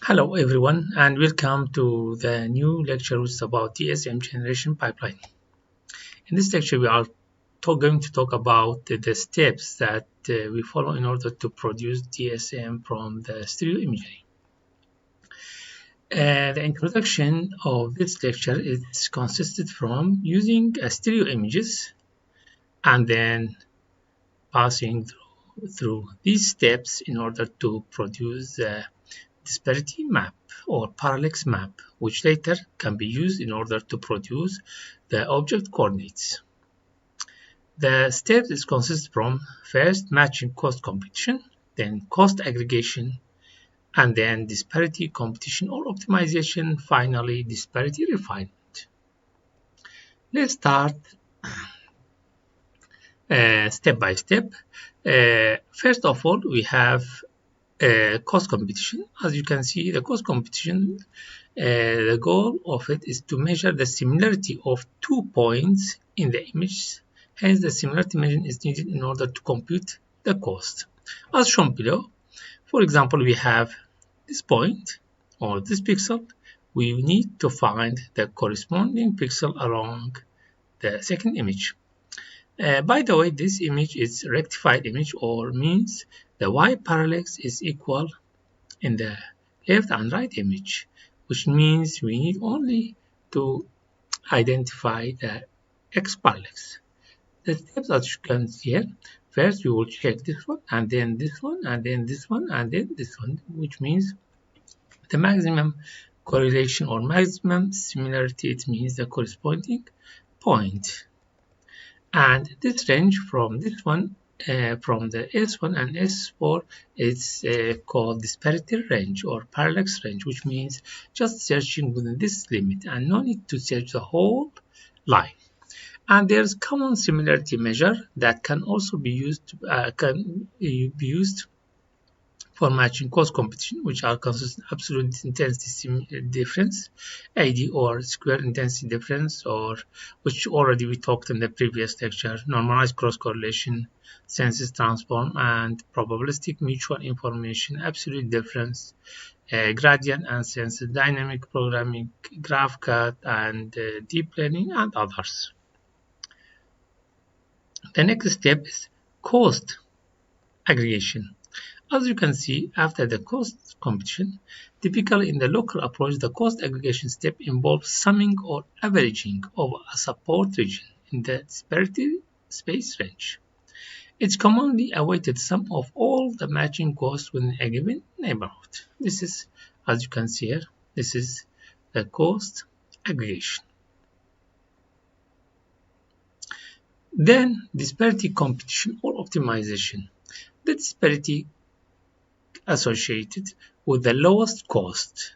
Hello everyone and welcome to the new lecture which is about DSM Generation pipeline. In this lecture we are going to talk about the steps that we follow in order to produce DSM from the stereo imagery. The introduction of this lecture is consisted from using stereo images and then passing through these steps in order to produce the disparity map or parallax map, which later can be used in order to produce the object coordinates. The steps is consist from first matching cost competition, then cost aggregation, and then disparity competition or optimization, finally disparity refinement. Let's start step by step. First of all, we have cost competition. As you can see, the cost competition, the goal of it is to measure the similarity of 2 points in the image. Hence, the similarity measurement is needed in order to compute the cost. As shown below, for example, we have this point or this pixel. We need to find the corresponding pixel along the second image. By the way, this image is rectified image, or means the y parallax is equal in the left and right image, which means we need only to identify the x parallax. The steps that you can see here, first we will check this one, and then this one, and then this one, and then this one, which means the maximum correlation or maximum similarity. It means the corresponding point. And this range from this one, from the S1 and S4, is called disparity range or parallax range, which means just searching within this limit and no need to search the whole line. And there's common similarity measure that can also be used for matching cost competition, which are consistent absolute intensity difference, AD, or square intensity difference, or which already we talked in the previous lecture, normalized cross correlation, census transform, and probabilistic mutual information, absolute difference, gradient and census, dynamic programming, graph cut, and deep learning, and others. The next step is cost aggregation. As you can see, after the cost competition, typically in the local approach, the cost aggregation step involves summing or averaging of a support region in the disparity space range. It's commonly a weighted sum of all the matching costs within a given neighborhood. This is, as you can see here, this is the cost aggregation. Then disparity competition or optimization. The disparity associated with the lowest cost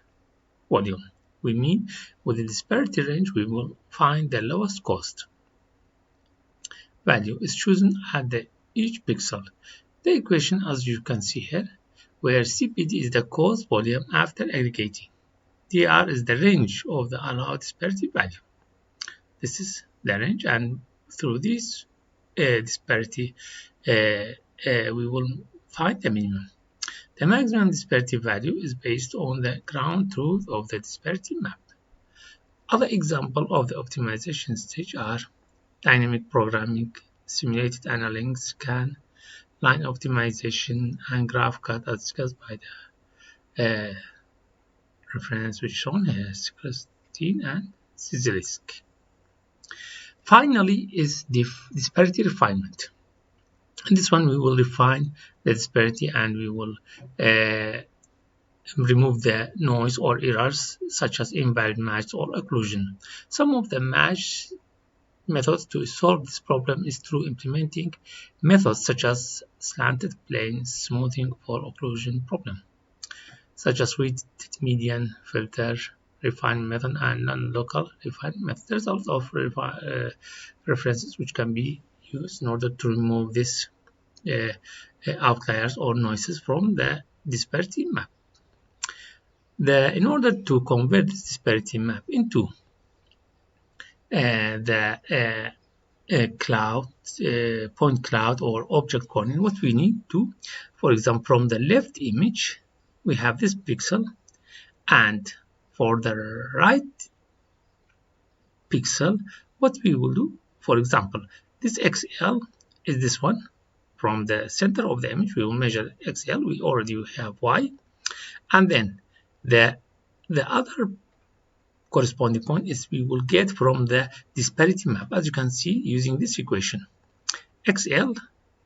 volume. We mean with the disparity range, we will find the lowest cost value is chosen at each pixel. The equation, as you can see here, where CPD is the cost volume after aggregating. DR is the range of the allowed disparity value. This is the range, and through this disparity, we will find the minimum. The maximum disparity value is based on the ground truth of the disparity map. Other examples of the optimization stage are dynamic programming, simulated annealing, scan, line optimization, and graph cut as discussed by the reference which shown here, Christine and Sizilisk. Finally is disparity refinement. In this one, we will refine the disparity and we will remove the noise or errors such as invalid match or occlusion. Some of the match methods to solve this problem is through implementing methods such as slanted plane smoothing for occlusion problem, such as weighted median filter refinement method and non-local refinement method. There's a lot of references which can be used in order to remove this outliers or noises from the disparity map. In order to convert this disparity map into the point cloud or object coordinate, what we need to, for example, from the left image, we have this pixel, And for the right pixel, what we will do, for example, this XL is this one. From the center of the image, we will measure XL. We already have Y. And then the other corresponding point is we will get from the disparity map, as you can see using this equation. XL,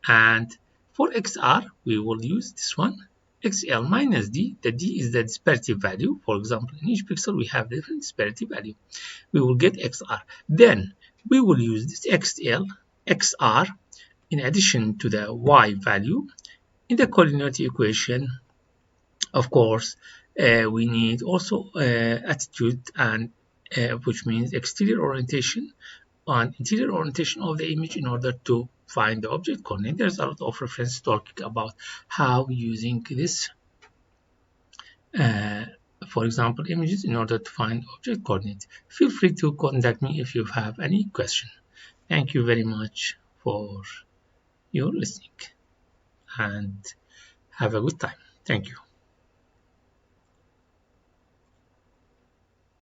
and for XR we will use this one, XL minus D. The D is the disparity value. For example, in each pixel we have different disparity value. We will get XR. Then we will use this XL, XR in addition to the Y value in the collinearity equation. Of course, we need also attitude, and which means exterior orientation and interior orientation of the image in order to find the object coordinate. There's a lot of reference talking about how using this, uh, for example, images in order to find object coordinate. Feel free to contact me if you have any question. Thank you very much for your listening and have a good time. Thank you.